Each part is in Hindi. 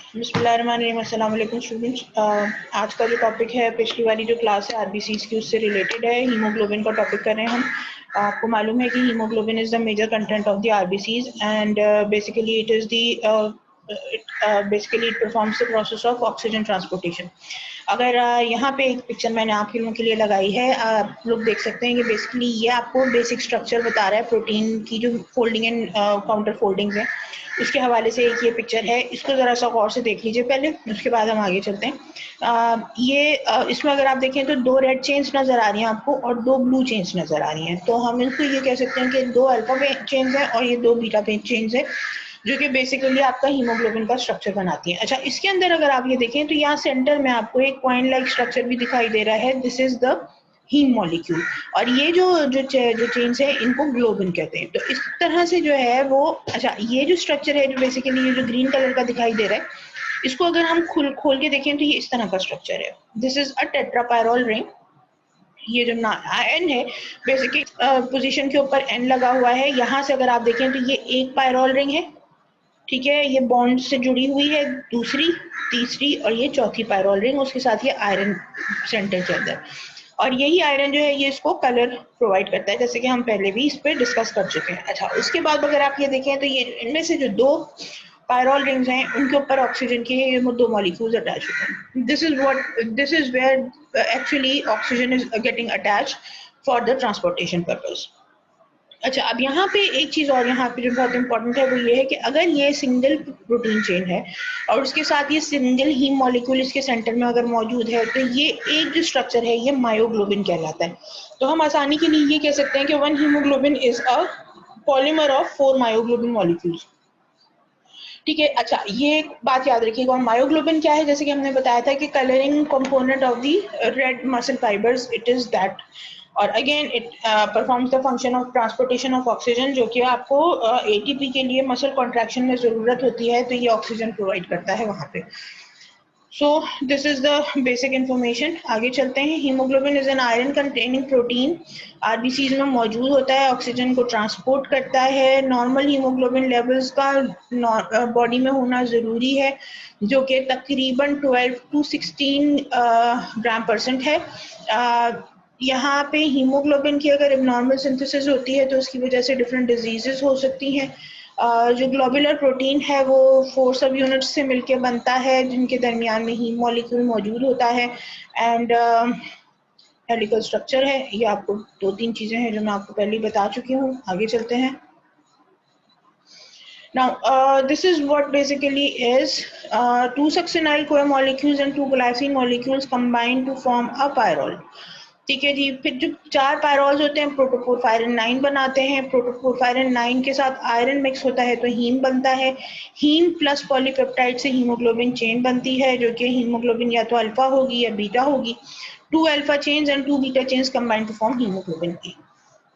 बिस्मिल्लाहिर्रहमानिर्रहीम। अस्सलाम वालेकुम स्टूडेंट्स। आज का जो टॉपिक है, पिछली वाली जो क्लास है आरबीसीज की उससे रिलेटेड है। हीमोग्लोबिन का टॉपिक कर रहे हैं हम। आपको मालूम है कि hemoglobin is the major content of the RBCs and basically it is the basically it performs the process of oxygen transportation. अगर यहाँ पे एक पिक्चर मैंने आप लोगों के लिए लगाई है, आप लोग देख सकते हैं कि बेसिकली ये आपको बेसिक स्ट्रक्चर बता रहा है प्रोटीन की जो फोल्डिंग एंड काउंटर फोल्डिंग्स हैं उसके हवाले से एक ये पिक्चर है। इसको ज़रा सा गौर से देख लीजिए पहले, उसके बाद हम आगे चलते हैं। इसमें अगर आप देखें तो दो रेड चेन्स नज़र आ रही हैं आपको और दो ब्लू चेन्स नज़र आ रही हैं। तो हम इनको ये कह सकते हैं कि दो अल्फा चेन्स हैं और ये दो बीटा चेन्स हैं जो कि बेसिकली आपका हीमोग्लोबिन का स्ट्रक्चर बनाती है। अच्छा, इसके अंदर अगर आप ये देखें तो यहाँ सेंटर में आपको एक पॉइंट लाइक स्ट्रक्चर भी दिखाई दे रहा है। This is the heme molecule और ये जो चेन्स है इनको ग्लोबिन कहते हैं। तो इस तरह से जो है वो, अच्छा ये जो स्ट्रक्चर है जो बेसिकली ये जो ग्रीन कलर का दिखाई दे रहा है, इसको अगर हम खोल के देखें तो ये इस तरह का स्ट्रक्चर है। This is a tetrapyrrole ring. ये जो एन है बेसिकली पोजीशन के ऊपर एन लगा हुआ है। यहाँ से अगर आप देखें तो ये एक पायरोल रिंग है, ठीक है, ये बॉन्ड से जुड़ी हुई है, दूसरी, तीसरी और ये चौथी पायरोल रिंग, उसके साथ ये आयरन सेंटर के अंदर। और यही आयरन जो है ये इसको कलर प्रोवाइड करता है, जैसे कि हम पहले भी इस पर डिस्कस कर चुके हैं। अच्छा, उसके बाद अगर आप ये देखें तो ये इनमें से जो दो पायरोल रिंग्स हैं उनके ऊपर ऑक्सीजन के दो मॉलिक्यूल्स अटैच होते हैं। This is where actually oxygen is getting attach for the transportation purpose. अच्छा, अब यहाँ पे एक चीज़ और यहाँ पे जो बहुत इंपॉर्टेंट है वो ये है कि अगर ये सिंगल प्रोटीन चेन है और उसके साथ ये सिंगल हीम मॉलिक्यूल इसके सेंटर में अगर मौजूद है तो ये एक जो स्ट्रक्चर है ये मायोग्लोबिन कहलाता है। तो हम आसानी के लिए ये कह सकते हैं कि one haemoglobin is a polymer of 4 myoglobin molecules, ठीक है। अच्छा, ये एक बात याद रखिएगा। और मायोग्लोबिन क्या है, जैसे कि हमने बताया था कि colouring component of the red muscle fibres, it is that. और again it performs the function of transportation of oxygen, जो कि आपको एटीपी के लिए मसल कॉन्ट्रैक्शन में ज़रूरत होती है तो ये ऑक्सीजन प्रोवाइड करता है वहाँ पे। So this is the basic information. आगे चलते हैं। Haemoglobin is an iron containing protein, RBCs में मौजूद होता है, ऑक्सीजन को ट्रांसपोर्ट करता है। नॉर्मल हीमोग्लोबिन लेवल्स का बॉडी में होना ज़रूरी है, जो कि तकरीबन 12 टू 16 ग्राम परसेंट है। यहाँ पे हीमोग्लोबिन की अगर एबनॉर्मल सिंथेसिस होती है तो उसकी वजह से डिफरेंट डिजीजेस हो सकती हैं। जो ग्लोबुलर प्रोटीन है वो 4 सब यूनिट्स से मिलके बनता है जिनके दरमियान में हीम मॉलिक्यूल मौजूद होता है एंड हेलिकल स्ट्रक्चर है। ये आपको दो तीन चीज़ें हैं जो मैं आपको पहले ही बता चुकी हूँ। आगे चलते हैं। Now, this is what basically is 2 succinyl CoA molecules and 2 glycine molecules combined to form a pyrrole, ठीक है जी। फिर जो 4 पायरोल्स होते हैं प्रोटोपोरफायरिन 9 बनाते हैं। प्रोटोपोरफायरिन 9 के साथ आयरन मिक्स होता है तो हीम बनता है। हीम प्लस पॉलीपेप्टाइड से हीमोग्लोबिन चेन बनती है, जो कि हीमोग्लोबिन या तो अल्फा होगी या बीटा होगी। 2 alpha chains and 2 beta chains combined to form haemoglobin A,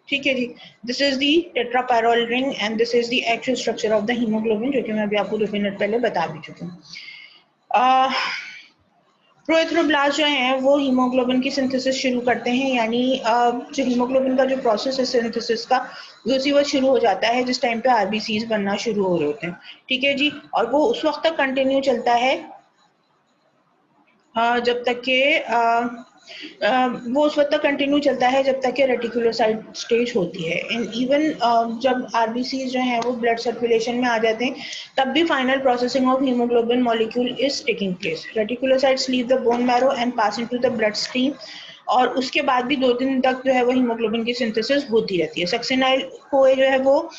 ठीक है जी। This is the tetrapyrrole ring and this is the actual structure of the haemoglobin, जो कि मैं अभी आपको 2 मिनट पहले बता भी चुकी हूँ। प्रोएथ्रोब्लास्ट जो हैं वो हीमोग्लोबिन की सिंथेसिस शुरू करते हैं, यानी जो हीमोग्लोबिन का जो प्रोसेस है सिंथेसिस का वो उसी वक्त शुरू हो जाता है जिस टाइम पे आरबीसीज बनना शुरू हो रहे होते हैं, ठीक है जी। और वो उस वक्त तक कंटिन्यू चलता है जब तक के वो उस वक्त तक कंटिन्यू चलता है जब तक कि रेटिकुलोसाइट स्टेज होती है। एंड इवन जब आरबीसी जो हैं वो ब्लड सर्कुलेशन में आ जाते हैं तब भी final processing of haemoglobin molecule is taking place. Reticulocytes leave the bone marrow and pass into the blood stream, और उसके बाद भी 2 दिन तक जो है वो हीमोग्लोबिन की सिंथेसिस होती रहती है। सक्सिनाइल कोए जो है वो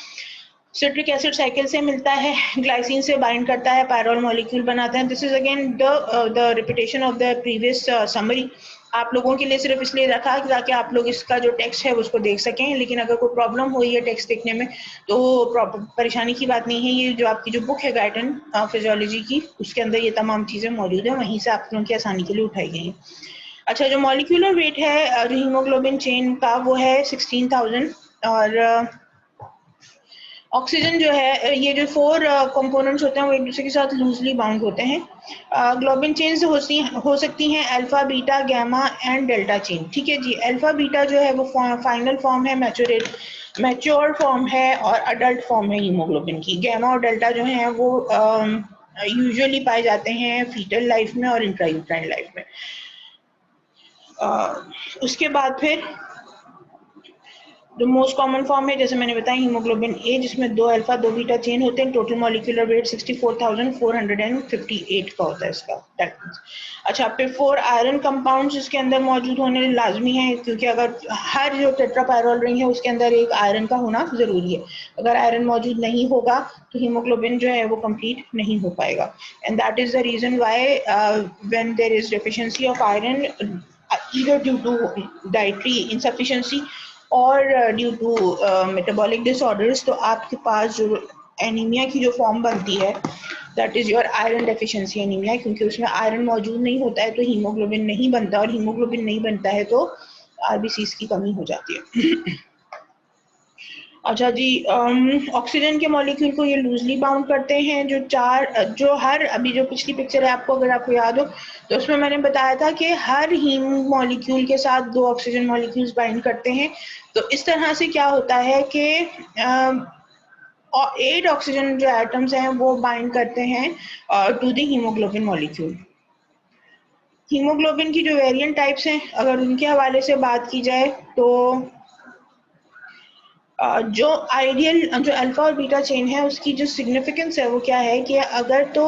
सिट्रिक एसिड साइकिल से मिलता है, ग्लाइसिन से बाइंड करता है, पायरोल मॉलिक्यूल बनाता है। This is again the repetition of the previous summary. आप लोगों के लिए सिर्फ इसलिए रखा ताकि आप लोग इसका जो टेक्स्ट है उसको देख सकें, लेकिन अगर कोई प्रॉब्लम हुई है टेक्स्ट देखने में तो परेशानी की बात नहीं है। ये जो आपकी जो बुक है गाइडन फिजियोलॉजी की, उसके अंदर ये तमाम चीज़ें मौजूद हैं, वहीं से आप लोगों की आसानी के लिए उठाई गई हैं। अच्छा, जो मॉलिक्यूलर वेट है जो हीमोग्लोबिन चेन का वो है 16,000, और ऑक्सीजन जो है ये जो 4 कंपोनेंट्स होते हैं वो एक दूसरे के साथ लूजली बाउंड होते हैं। ग्लोबिन चेन्स हो सकती हैं alpha, beta, gamma and delta chain, ठीक है जी। अल्फा बीटा जो है वो फाइनल फॉर्म है, मैच्योर फॉर्म है और अडल्ट फॉर्म है हीमोग्लोबिन की। गामा और डेल्टा जो है वो यूजुअली पाए जाते हैं फीटल लाइफ में और इंट्रायूट्राइन लाइफ में। उसके बाद फिर जो मोस्ट कॉमन फॉर्म है जैसे मैंने बताया हीमोग्लोबिन ए, जिसमें 2 अल्फा 2 बीटा चेन होते हैं। टोटल मॉलिक्यूलर वेट 64,458 का होता है इसका। अच्छा, फिर 4 आयरन कंपाउंड्स इसके अंदर मौजूद होने लाजमी है, क्योंकि अगर हर जो टेट्रापैरल रिंग है उसके अंदर एक आयरन का होना जरूरी है। अगर आयरन मौजूद नहीं होगा तो हीमोग्लोबिन जो है वो कंप्लीट नहीं हो पाएगा। And that is the reason why when there is deficiency of iron, either due to dietary insufficiency और ड्यू टू मेटाबॉलिक डिसऑर्डर्स, तो आपके पास जो एनीमिया की जो फॉर्म बनती है that is your iron deficiency anaemia, क्योंकि उसमें आयरन मौजूद नहीं होता है तो हीमोग्लोबिन नहीं बनता, और हीमोग्लोबिन नहीं बनता है तो आरबीसीज की कमी हो जाती है। अच्छा जी, ऑक्सीजन के मॉलिक्यूल को ये लूजली बाउंड करते हैं। जो हर अभी जो पिछली पिक्चर है आपको अगर आपको याद हो तो उसमें मैंने बताया था कि हर हीम मॉलिक्यूल के साथ 2 ऑक्सीजन मॉलिक्यूल्स बाइंड करते हैं। तो इस तरह से क्या होता है कि 8 ऑक्सीजन जो एटम्स हैं वो बाइंड करते हैं to the hemoglobin molecule. Hemoglobin की जो वेरिएंट टाइप्स हैं अगर उनके हवाले से बात की जाए तो जो आइडियल जो अल्फा और बीटा चेन है उसकी जो सिग्निफिकेंस है वो क्या है कि अगर तो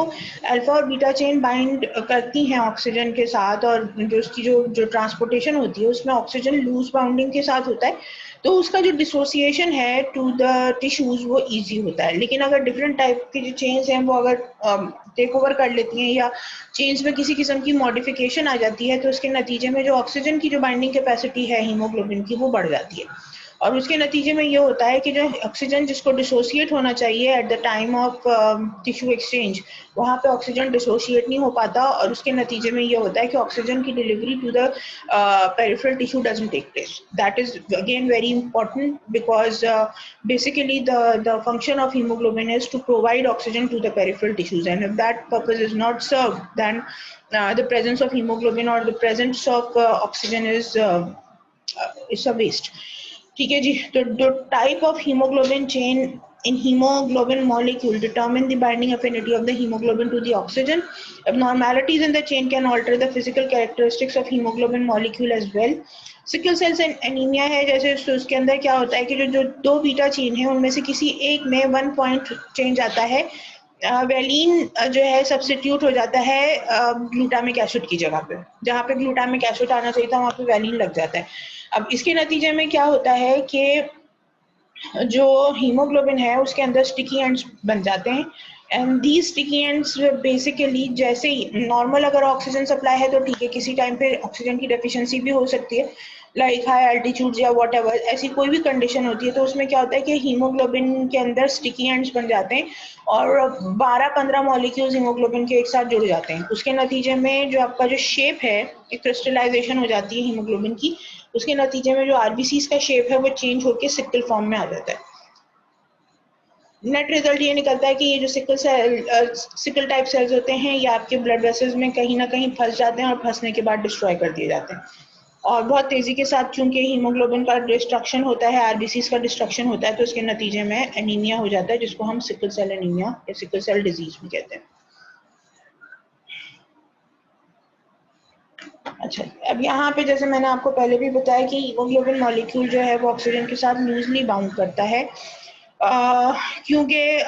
अल्फा और बीटा चेन बाइंड करती हैं ऑक्सीजन के साथ, और जो उसकी जो ट्रांसपोर्टेशन होती है उसमें ऑक्सीजन लूज बाउंडिंग के साथ होता है, तो उसका जो डिसोसिएशन है टू द टिश्यूज वो इजी होता है। लेकिन अगर डिफरेंट टाइप की जो चेन्स हैं वो अगर टेक ओवर कर लेती हैं या चेन्स में किसी किस्म की मॉडिफिकेशन आ जाती है तो उसके नतीजे में जो ऑक्सीजन की जो बाइंडिंग कैपेसिटी है हीमोग्लोबिन की वो बढ़ जाती है, और उसके नतीजे में ये होता है कि जो ऑक्सीजन जिसको डिसोसिएट होना चाहिए at the time of tissue exchange, वहाँ पे ऑक्सीजन डिसोसिएट नहीं हो पाता, और उसके नतीजे में ये होता है कि ऑक्सीजन की delivery to the peripheral tissue doesn't take place. That is again very important because basically the function of hemoglobin is to provide oxygen to the peripheral tissues, and if that purpose is not served then the presence of hemoglobin or the presence of oxygen is a waste। ठीक है जी, तो type of haemoglobin chain in hemoglobin molecule determine the binding affinity of the hemoglobin to the oxygen. Abnormalities in the chain can alter the physical characteristics of hemoglobin molecule as well. Sickle cell anaemia है जैसे, उसके अंदर क्या होता है कि जो 2 बीटा चेन है उनमें से किसी एक में 1 पॉइंट चेंज आता है, वेलिन जो है सब्स्टिट्यूट हो जाता है ग्लूटामिक एसिड की जगह पे, जहाँ पे ग्लूटामिक एसिड आना चाहिए था वहाँ पे वेलिन लग जाता है। अब इसके नतीजे में क्या होता है कि जो हीमोग्लोबिन है उसके अंदर स्टिकी एंड्स बन जाते हैं, and these sticky ends basically जैसे ही नॉर्मल अगर ऑक्सीजन सप्लाई है तो ठीक है, किसी टाइम पे ऑक्सीजन की डेफिशिएंसी भी हो सकती है लाइक हाई एल्टीट्यूड या वॉट एवर, ऐसी कोई भी कंडीशन होती है तो उसमें क्या होता है कि हीमोग्लोबिन के अंदर स्टिकी एंड्स बन जाते हैं और 12-15 मॉलिक्यूल्स हीमोग्लोबिन के एक साथ जुड़ जाते हैं। उसके नतीजे में जो आपका जो शेप है क्रिस्टलाइजेशन हो जाती है हीमोग्लोबिन की, उसके नतीजे में जो आरबीसीज का शेप है वो चेंज होकर सिकल फॉर्म में आ जाता है। नेट रिजल्ट ये निकलता है कि ये जो सिकल टाइप सेल्स होते हैं ये आपके ब्लड वेसल्स में कहीं ना कहीं फंस जाते हैं और फंसने के बाद डिस्ट्रॉय कर दिए जाते हैं, और बहुत तेजी के साथ चूंकि हीमोग्लोबिन का डिस्ट्रक्शन होता है, आरबीसीज का डिस्ट्रक्शन होता है, तो उसके नतीजे में एनीमिया हो जाता है जिसको हम सिकल सेल एनीमिया या सिकल सेल डिजीज भी कहते हैं। अच्छा, अब यहाँ पे जैसे मैंने आपको पहले भी बताया कि हीमोग्लोबिन मॉलिक्यूल जो है वो ऑक्सीजन के साथ लूजली बाउंड करता है, क्योंकि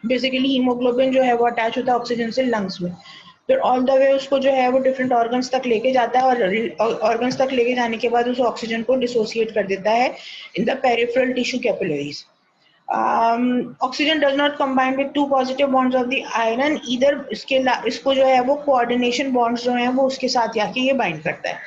बेसिकली हीमोग्लोबिन जो है वो अटैच होता है ऑक्सीजन से लंग्स में, फिर ऑल द वे उसको जो है वो डिफरेंट ऑर्गन्स तक लेके जाता है, और ऑर्गन्स तक लेके जाने के बाद उस ऑक्सीजन को डिसोसिएट कर देता है in the peripheral tissue capillaries. Oxygen does not combine with 2 positive bonds of the iron either, इसको जो है वो कोऑर्डिनेशन बॉन्ड्स जो हैं वो उसके साथ आके ये बाइंड करता है।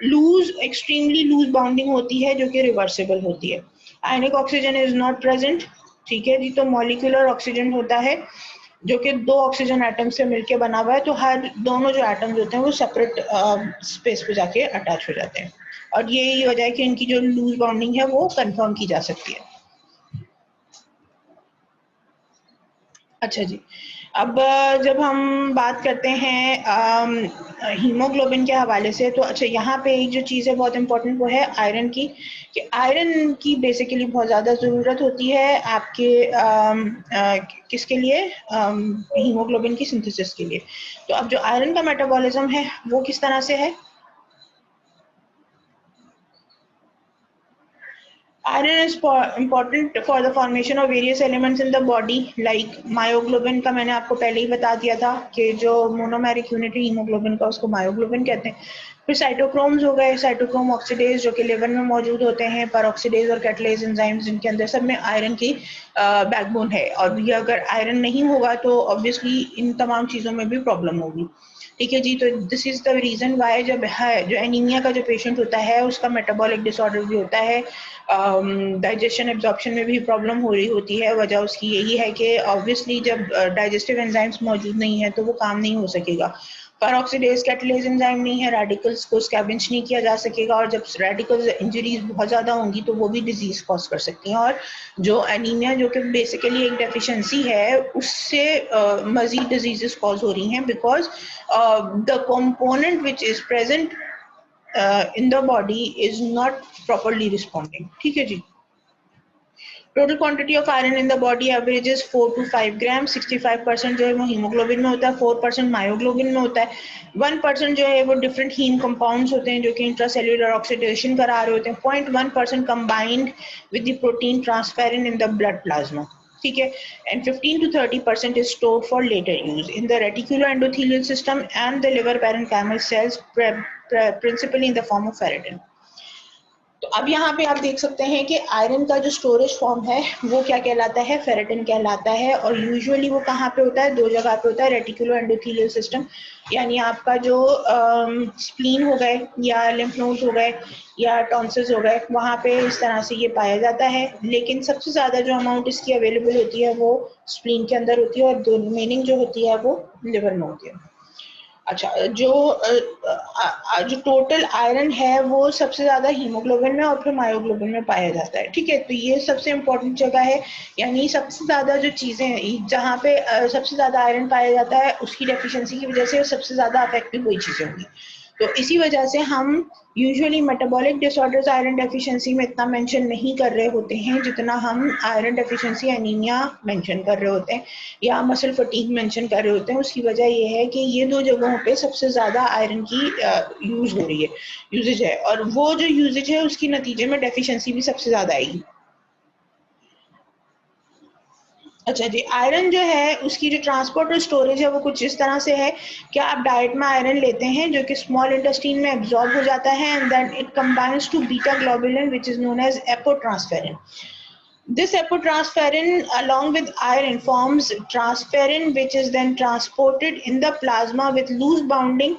लूज एक्सट्रीमली लूज बाउंडिंग होती है जो कि रिवर्सिबल होती है। आयनिक ऑक्सीजन इज नॉट प्रेजेंट, ठीक है जी, तो मॉलिक्यूलर ऑक्सीजन होता है जो कि 2 ऑक्सीजन एटम से मिलके बना हुआ है, तो हर दोनों जो एटम्स होते हैं वो सेपरेट स्पेस पे जाके अटैच हो जाते हैं, और यही वजह है कि इनकी जो लूज बाउंडिंग है वो कंफर्म की जा सकती है। अच्छा जी, अब जब हम बात करते हैं हीमोग्लोबिन के हवाले से, तो अच्छा यहाँ पे एक जो चीज़ है बहुत इंपॉर्टेंट वो है आयरन की, कि आयरन की बेसिकली बहुत ज़्यादा ज़रूरत होती है आपके किसके लिए, हीमोग्लोबिन की सिंथेसिस के लिए। तो अब जो आयरन का मेटाबॉलिज्म है वो किस तरह से है? Iron is important for the formation of various elements in the body like myoglobin का मैंने आपको पहले ही बता दिया था कि जो मोनोमेरिक यूनिट है हीमोग्लोबिन का उसको मायोग्लोबिन कहते हैं। फिर साइटोक्रोम्स हो गए, साइटोक्रोम ऑक्सीडेज जो कि लिवर में मौजूद होते हैं, परऑक्सीडेज और कैटलेज एंजाइम्स जिनके अंदर सब में आयरन की बैकबोन है, और ये अगर आयरन नहीं होगा तो ऑब्वियसली इन तमाम चीज़ों में भी प्रॉब्लम होगी। ठीक है जी, तो this is the reason why जब है जो एनीमिया का जो पेशेंट होता है उसका मेटाबॉलिक डिसऑर्डर भी होता है, डाइजेशन एब्जॉर्प्शन में भी प्रॉब्लम हो रही होती है। वजह उसकी यही है कि ऑब्वियसली जब डाइजेस्टिव एंजाइम्स मौजूद नहीं है तो वो काम नहीं हो सकेगा। पेरोक्सीडेज कैटलेज एंजाइम नहीं है, रेडिकल्स को स्कैवेंज नहीं किया जा सकेगा, और जब रेडिकल्स इंजरीज बहुत ज़्यादा होंगी तो वो भी डिजीज कॉज कर सकती हैं। और जो एनीमिया जो कि बेसिकली एक डेफिशिएंसी है उससे मजीद डिजीजेस कॉज हो रही हैं, because the component which is present in the body is not properly responding। ठीक है जी। Total quantity of iron in the body averages 4 to 5 gram. 65% जो है वो हीमोग्लोबिन में होता है, 4% मायोग्लोबिन में होता है, 1% जो है वो डिफरेंट हीम कंपाउंड्स होते हैं जो कि इंट्रासेल्युलर ऑक्सीडेशन करा रहे होते हैं, 0.1% combined with the protein transferrin in the blood plasma. ठीक है, and 15 to 30% is stored for later use in the reticuloendothelial system and the liver parenchymal cells, principally in the form of ferritin। तो अब यहाँ पे आप देख सकते हैं कि आयरन का जो स्टोरेज फॉर्म है वो क्या कहलाता है, फेरेटिन कहलाता है। और यूजुअली वो कहाँ पे होता है, दो जगह पे होता है, रेटिकुलो एंडोथेलियल सिस्टम, यानी आपका जो स्प्लीन हो गए या लिम्फ नोड्स हो गए या टॉन्सिल्स हो गए, वहाँ पे इस तरह से ये पाया जाता है। लेकिन सबसे ज़्यादा जो अमाउंट इसकी अवेलेबल होती है वो स्प्लीन के अंदर होती है, और रिमेनिंग जो होती है वो लिवर में होती है। अच्छा, जो टोटल आयरन है वो सबसे ज्यादा हीमोग्लोबिन में और फिर मायोग्लोबिन में पाया जाता है। ठीक है, तो ये सबसे इम्पोर्टेंट जगह है, यानी सबसे ज्यादा जो चीजें हैं जहाँ पे सबसे ज्यादा आयरन पाया जाता है उसकी डेफिशिएंसी की वजह से सबसे ज्यादा अफेक्टिव वही चीजें होंगी। तो इसी वजह से हम usually metabolic disorders iron deficiency में इतना मेंशन नहीं कर रहे होते हैं जितना हम आयरन डेफिशिएंसी एनीमिया मेंशन कर रहे होते हैं या मसल फटीग मेंशन कर रहे होते हैं। उसकी वजह ये है कि ये दो जगहों पे सबसे ज्यादा आयरन की यूज हो रही है, यूजेज है, और वो जो यूजेज है उसकी नतीजे में डेफिशिएंसी भी सबसे ज्यादा आएगी। अच्छा जी, आयरन जो है उसकी जो ट्रांसपोर्ट और स्टोरेज है वो कुछ इस तरह से है कि आप डाइट में आयरन लेते हैं जो कि स्मॉल इंटेस्टाइन में एब्जॉर्ब हो जाता है, and then it combines to beta globulin which is known as apotransferrin. This apotransferrin along with iron forms transferrin which is then transported in the plasma with loose bounding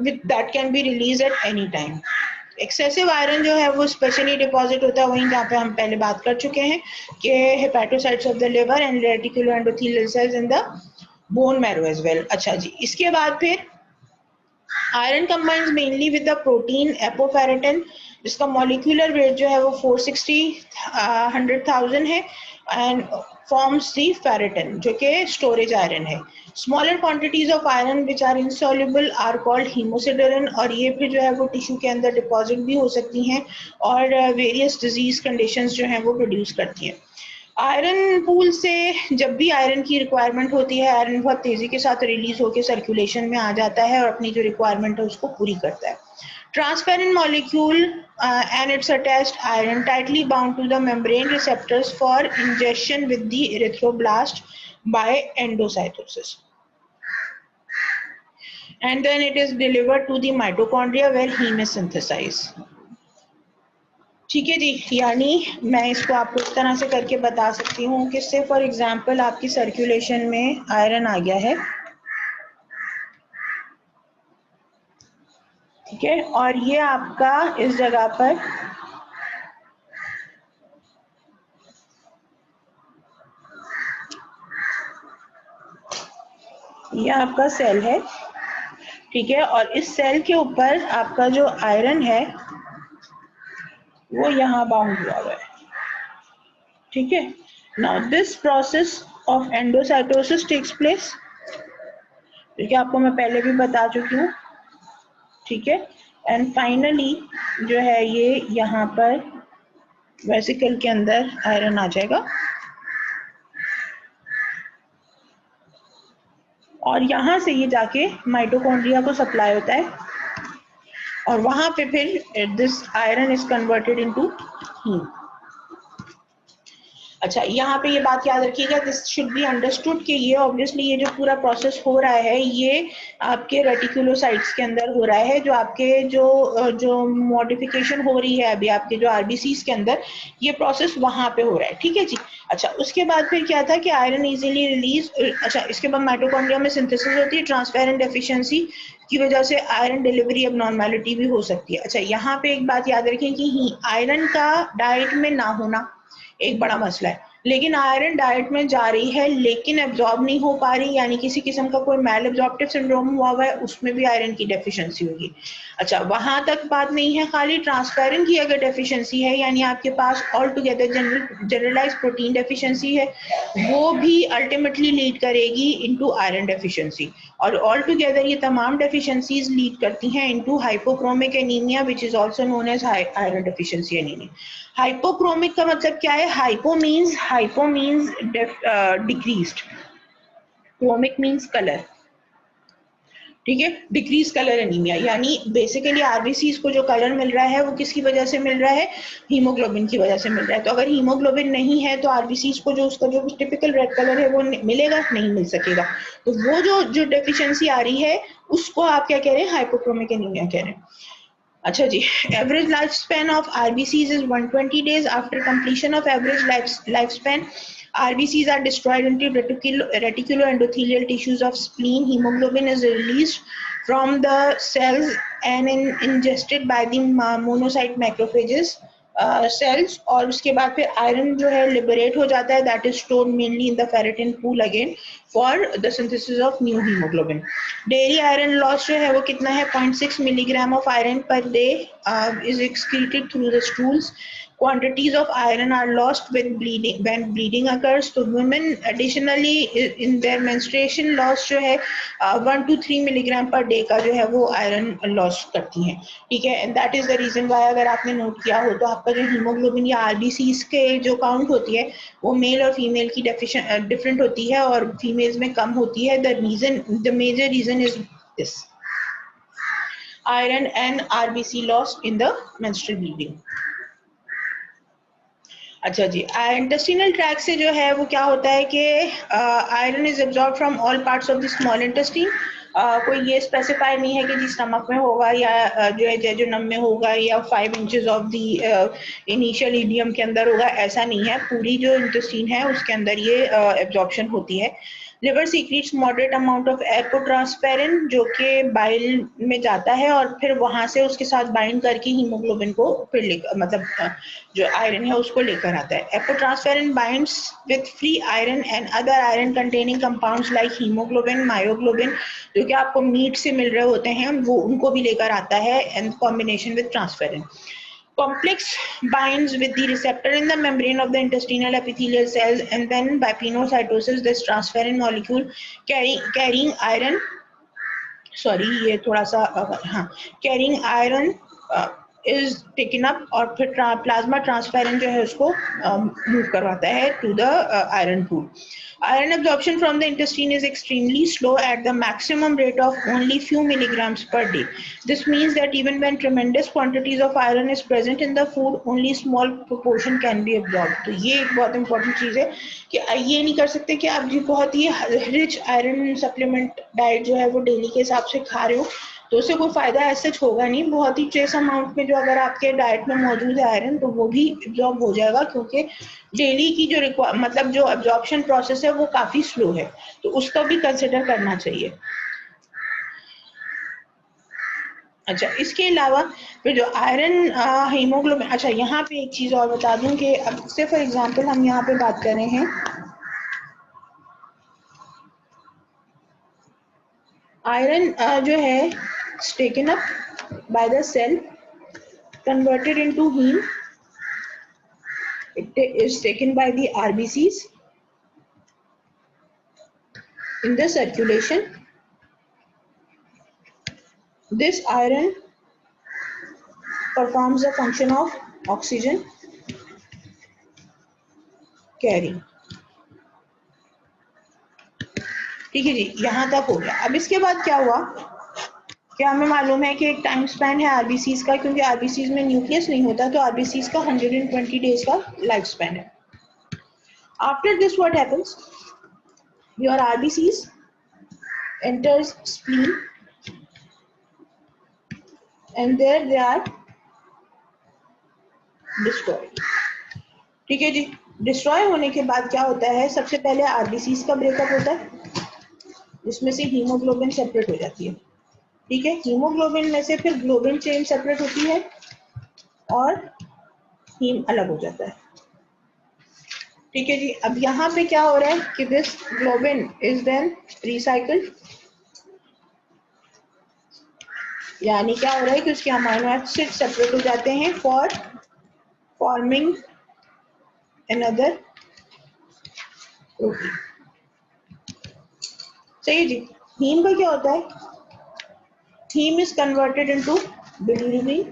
with that can be released at any time। Excessive iron जो है वो स्पेशली डिपॉजिट होता है वहीं जहाँ पे हम पहले बात कर चुके हैं कि hepatocytes of the liver and reticuloendothelial cells in the bone marrow as well. अच्छा जी, इसके बाद फिर iron combines mainly with the protein apoferritin जिसका मॉलिक्यूलर वेट जो है वो 460 100,000 है, एंड फॉर्म्स दी फेरेटिन जो कि स्टोरेज आयरन है। Smaller quantities of iron which are insoluble are called haemosiderin, और ये फिर जो है वो टिश्यू के अंदर डिपॉजिट भी हो सकती हैं और वेरियस डिजीज कंडीशंस जो हैं वो प्रोड्यूस करती हैं। आयरन पूल से जब भी आयरन की रिक्वायरमेंट होती है, आयरन बहुत तेजी के साथ रिलीज होकर सर्कुलेशन में आ जाता है और अपनी जो रिक्वायरमेंट है उसको पूरी करता है। Transferrin molecule and its attached iron tightly bound to the membrane receptors for ingestion with the erythroblast by endocytosis, and then it is delivered to the mitochondria where heme is synthesized। ठीक है जी, यानी मैं इसको आपको इस तरह से करके बता सकती हूँ कि से फॉर एग्जांपल आपकी सर्कुलेशन में आयरन आ गया है, ठीक है, और ये आपका इस जगह पर ये आपका सेल है, ठीक है, और इस सेल के ऊपर आपका जो आयरन है वो यहाँ बाउंड हुआ है। ठीक है, now this process of endocytosis takes place, क्योंकि आपको मैं पहले भी बता चुकी हूँ, ठीक है। एंड फाइनली जो है ये यहाँ पर वेसिकल के अंदर आयरन आ जाएगा और यहाँ से ये जाके माइटोकॉन्ड्रिया को सप्लाई होता है और वहां पे फिर this iron is converted into heme. अच्छा, यहाँ पे ये बात याद रखिएगा, दिस शुड बी अंडरस्टूड कि ये ऑब्वियसली ये जो पूरा प्रोसेस हो रहा है ये आपके रेटिकुलोसाइट्स के अंदर हो रहा है, जो आपके जो मॉडिफिकेशन हो रही है अभी आपके जो आरबीसीज के अंदर, ये प्रोसेस वहां पे हो रहा है, ठीक है जी। अच्छा, उसके बाद फिर क्या था कि आयरन इजीली रिलीज, अच्छा इसके बाद माइटोकॉन्ड्रिया में सिंथेसिस होती है, ट्रांसफेरेंट डेफिशिएंसी की वजह से आयरन डिलीवरी एबनॉर्मेलिटी भी हो सकती है। अच्छा, यहाँ पे एक बात याद रखें कि आयरन का डाइट में ना होना एक बड़ा मसला है, लेकिन आयरन डाइट में जा रही है लेकिन एब्जॉर्ब नहीं हो पा रही, यानी किसी किस्म का कोई मैल एब्जॉर्प्टिव सिंड्रोम हुआ हुआ है, उसमें भी आयरन की डेफिशिएंसी होगी। अच्छा, वहां तक बात नहीं है, खाली ट्रांसफेरन की अगर डेफिशिएंसी है, यानी आपके पास all together generalise protein deficiency है, वो भी अल्टीमेटली लीड करेगी इनटू आयरन डेफिशिएंसी, और ऑल टुगेदर ये तमाम डेफिशिएंसीज लीड करती हैं into hypochromic anaemia which is also known as iron deficiency anaemia. Hypochromic का मतलब क्या है? Hypo means decreased, chromic means colour, ठीक है। डिक्रीज कलर एनीमिया, यानी बेसिकली आरबीसीज को जो कलर मिल रहा है वो किसकी वजह से मिल रहा है? हीमोग्लोबिन की वजह से मिल रहा है। तो अगर हीमोग्लोबिन नहीं है तो आरबीसीज को जो उसका जो टिपिकल रेड कलर है वो मिलेगा नहीं, मिल सकेगा। तो वो जो डेफिशिएंसी आ रही है उसको आप क्या कह रहे हैं? हाइपोक्रोमिक एनीमिया कह रहे हैं। अच्छा जी, average life span of RBCs is 120 days. After completion of average lifespan, RBCs are destroyed into reticuloendothelial tissues of spleen. Hemoglobin is released from the cells and ingested by the monocyte macrophages cells, और उसके बाद फिर आयरन जो है लिबरेट हो जाता है, that is stored mainly in the ferritin pool again for the synthesis of new haemoglobin. Daily iron loss जो है वो कितना है? 0.6 milligram of iron per day is excreted through the stools. Quantities of iron are lost when bleeding occurs. तो women additionally in their menstruation loss जो है 1 to 3 milligram per day का जो है वो आयरन लॉस करती हैं, ठीक है। And that is the reason why, अगर आपने नोट किया हो तो आपका जो हीमोग्लोबिन या आरबीसीज के जो काउंट होती है वो मेल और फीमेल की डिफरेंट होती है, और फीमेल्स में कम होती है। The major reason is this iron and RBC loss in the menstrual bleeding. अच्छा जी, इंटेस्टिनल ट्रैक से जो है वो क्या होता है कि iron is absorb from all parts of the small intestine. कोई ये स्पेसिफाई नहीं है कि जी स्टमक में होगा या जो है जेजुनम में होगा या 5 inches of the initial idiom के अंदर होगा, ऐसा नहीं है। पूरी जो इंटेस्टाइन है उसके अंदर ये एब्जॉर्प्शन होती है। Liver secretes moderate amount of apotransferrin जो कि बाइल में जाता है और फिर वहां से उसके साथ बाइंड करके हीमोग्लोबिन को फिर मतलब जो आयरन है उसको लेकर आता है। Apotransferrin binds with free iron and other iron containing compounds like haemoglobin, myoglobin जो कि आपको मीट से मिल रहे होते हैं, वो उनको भी लेकर आता है and combination with transferrin. Complex binds with the receptor in the membrane of the intestinal epithelial cells, and then by pinocytosis this transferrin molecule carrying iron, sorry ये थोड़ा सा हाँ, carrying iron is taken up और फिर प्लाज्मा ट्रांसफेरिन जो है उसको मूव करवाता है to the iron pool. Iron absorption from the intestine is extremely slow at the maximum rate of only few milligrams per day. This means that even when tremendous quantities of iron is present in the food, only small proportion can be absorbed. तो ये एक बहुत इंपॉर्टेंट चीज है कि ये नहीं कर सकते कि आप जी बहुत ही रिच आयरन सप्लीमेंट डाइट जो है वो डेली के हिसाब से खा रहे हो तो उससे कोई फायदा ऐसा होगा नहीं। बहुत ही ट्रेस अमाउंट में जो अगर आपके डाइट में मौजूद है आयरन तो वो भी एब्जॉर्ब हो जाएगा, क्योंकि डेली की जो मतलब जो एब्जॉर्प्शन प्रोसेस है वो काफी स्लो है, तो उसका भी कंसिडर करना चाहिए। अच्छा, इसके अलावा फिर जो आयरन हीमोग्लोबिन, अच्छा यहाँ पे एक चीज और बता दूं कि अब से फॉर एग्जांपल हम यहाँ पे बात कर रहे हैं आयरन जो है taken up by the cell, converted into heme, it is taken by the RBCs in the circulation. This iron performs the function of oxygen carrying. ठीक है जी, यहाँ तक हो गया। अब इसके बाद क्या हुआ, क्या हमें मालूम है कि एक टाइम स्पैन है आरबीसीज का, क्योंकि आरबीसीज में न्यूक्लियस नहीं होता, तो आरबीसीज का 120 डेज का लाइफ स्पैन है। After this what happens, your RBCs enters spleen and there they are destroyed। ठीक है जी, डिस्ट्रॉय होने के बाद क्या होता है, सबसे पहले आरबीसीज का ब्रेकअप होता है, जिसमें से हीमोग्लोबिन सेपरेट हो जाती है। ठीक है, हीमोग्लोबिन में से फिर ग्लोबिन चेन सेपरेट होती है और हीम अलग हो जाता है। ठीक है जी, अब यहाँ पे क्या हो रहा है कि this globin is then recycled, यानी क्या हो रहा है कि उसके अमाइनो एसिड सेपरेट हो जाते हैं फॉर फॉर्मिंग अनदर प्रोटीन। सही जी, हीम का क्या होता है, heme is converted into bilirubin.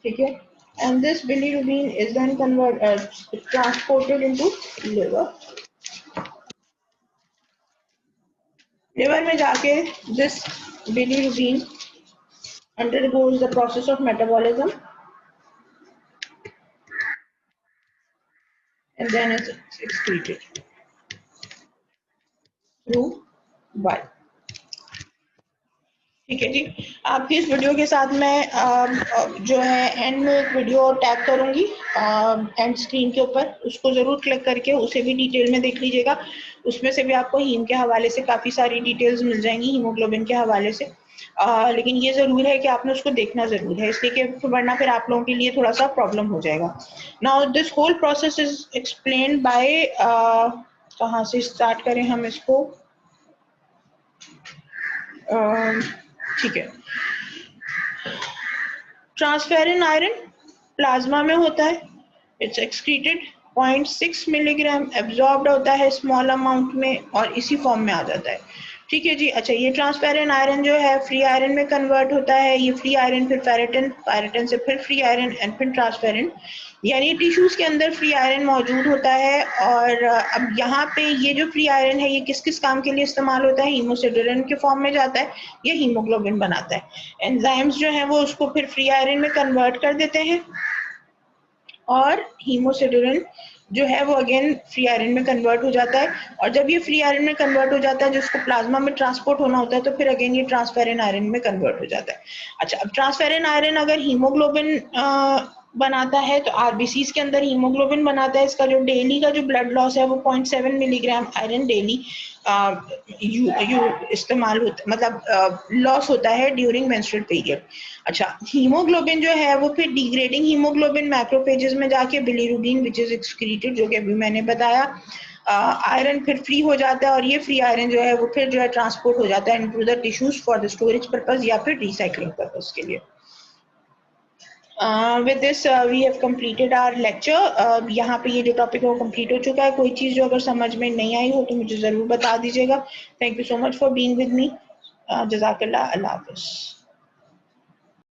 ठीक है, and this bilirubin is then transported into liver। Liver में जाके this bilirubin undergoes the process of metabolism and then it's excreted through bile। ठीक है जी, आपकी इस वीडियो के साथ मैं जो है एंड में एक वीडियो टैग करूंगी एंड स्क्रीन के ऊपर, उसको जरूर क्लिक करके उसे भी डिटेल में देख लीजिएगा। उसमें से भी आपको हीम के हवाले से काफी सारी डिटेल्स मिल जाएंगी, हीमोग्लोबिन के हवाले से। लेकिन ये जरूर है कि आपने उसको देखना जरूर है, इसलिए कि वरना फिर आप लोगों के लिए थोड़ा सा प्रॉब्लम हो जाएगा। Now this whole process is explained by, कहाँ से स्टार्ट करें हम इसको, ठीक है, ट्रांसफेरिन आयरन प्लाज्मा में होता है, इट्स एक्सक्रीटेड 0.6 मिलीग्राम, एब्जॉर्ब्ड होता है स्मॉल अमाउंट में और इसी फॉर्म में आ जाता है। ठीक है जी, अच्छा, ये ट्रांसपेरेंट आयरन जो है फ्री आयरन में कन्वर्ट होता है, ये फ्री आयरन फिर फेरेटिन, फेरेटिन से फिर फ्री आयरन एंड फिर ट्रांसपेरेंट, यानी टिश्यूज के अंदर फ्री आयरन मौजूद होता है। और अब यहाँ पे ये जो फ्री आयरन है ये किस किस काम के लिए इस्तेमाल होता है, हीमोसिडुरिन के फॉर्म में जाता है, ये हीमोग्लोबिन बनाता है। एंजाइम्स जो है वो उसको फिर फ्री आयरन में कन्वर्ट कर देते हैं और हीमोसिडुरिन जो है वो अगेन फ्री आयरन में कन्वर्ट हो जाता है, और जब ये फ्री आयरन में कन्वर्ट हो जाता है जिसको प्लाज्मा में ट्रांसपोर्ट होना होता है तो फिर अगेन ये ट्रांसफेरेंट आयरन में कन्वर्ट हो जाता है। अच्छा, अब ट्रांसफेरेंट आयरन अगर हीमोग्लोबिन बनाता है तो आरबीसीज के अंदर हीमोग्लोबिन बनाता है, इसका जो डेली का जो ब्लड लॉस है वो 0.7 मिलीग्राम आयरन डेली इस्तेमाल होता है, मतलब लॉस होता है ड्यूरिंग मेंस्ट्रुअल पीरियड। अच्छा, हीमोग्लोबिन जो है वो फिर डिग्रेडिंग हीमोग्लोबिन मैक्रोफेजेस में जाके बिलिरुबिन विच इज एक्सक्रीटेड, जो कि अभी मैंने बताया, आयरन फिर फ्री हो जाता है और ये फ्री आयरन जो है वो फिर जो है ट्रांसपोर्ट हो जाता है into the tissues for the storage purpose या फिर रिसाइकलिंग पर्पस के लिए। With this we have completed our lecture। यहाँ पे ये जो टॉपिक है वो कंप्लीट हो चुका है। कोई चीज़ जो अगर समझ में नहीं आई हो तो मुझे ज़रूर बता दीजिएगा। Thank you so much for being with me. जज़ाकल्लाह, अल्लाह हाफ़िज़।